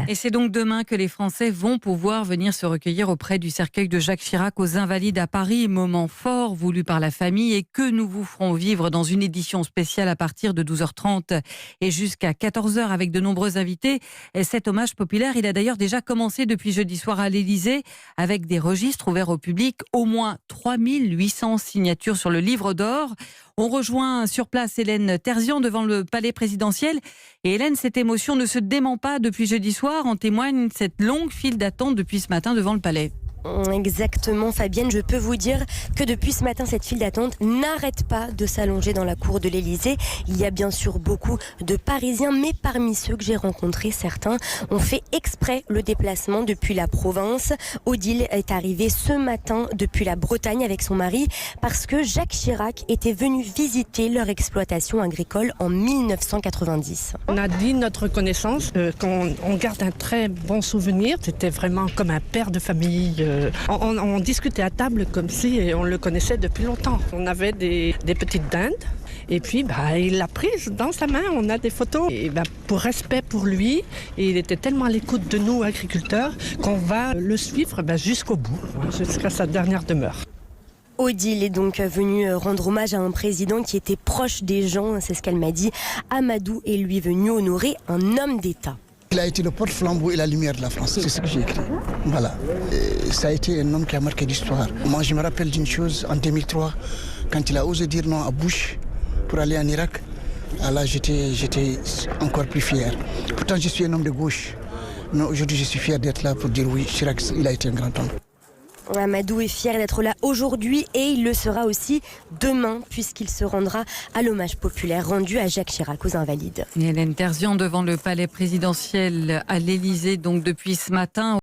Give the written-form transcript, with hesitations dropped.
Et c'est donc demain que les Français vont pouvoir venir se recueillir auprès du cercueil de Jacques Chirac aux Invalides à Paris. Moment fort voulu par la famille et que nous vous ferons vivre dans une édition spéciale à partir de 12h30 et jusqu'à 14h avec de nombreux invités. Et cet hommage populaire, il a d'ailleurs déjà commencé depuis jeudi soir à l'Élysée avec des registres ouverts au public. Au moins 3800 signatures sur le livre d'or. On rejoint sur place Hélène Terzian devant le palais présidentiel. Et Hélène, cette émotion ne se dément pas depuis jeudi soir. En témoigne cette longue file d'attente depuis ce matin devant le palais. Exactement Fabienne, je peux vous dire que depuis ce matin cette file d'attente n'arrête pas de s'allonger dans la cour de l'Élysée. Il y a bien sûr beaucoup de Parisiens, mais parmi ceux que j'ai rencontrés, certains ont fait exprès le déplacement depuis la province. Odile est arrivée ce matin depuis la Bretagne avec son mari parce que Jacques Chirac était venu visiter leur exploitation agricole en 1990. On a dit notre reconnaissance, qu'on garde un très bon souvenir. C'était vraiment comme un père de famille. On discutait à table comme si on le connaissait depuis longtemps. On avait des petites dindes et puis il l'a prise dans sa main. On a des photos. Et pour respect pour lui, et il était tellement à l'écoute de nous, agriculteurs, qu'on va le suivre jusqu'au bout, jusqu'à sa dernière demeure. Odile est donc venue rendre hommage à un président qui était proche des gens, c'est ce qu'elle m'a dit. Amadou est lui venu honorer un homme d'État. Il a été le porte-flambeau et la lumière de la France, c'est ce que j'ai écrit. Voilà. Et ça a été un homme qui a marqué l'histoire. Moi, je me rappelle d'une chose, en 2003, quand il a osé dire non à Bush pour aller en Irak, là, j'étais encore plus fier. Pourtant, je suis un homme de gauche. Mais aujourd'hui, je suis fier d'être là pour dire oui, Chirac, il a été un grand homme. Amadou est fier d'être là aujourd'hui et il le sera aussi demain puisqu'il se rendra à l'hommage populaire rendu à Jacques Chirac aux Invalides. Hélène Terzian devant le palais présidentiel à l'Élysée donc depuis ce matin.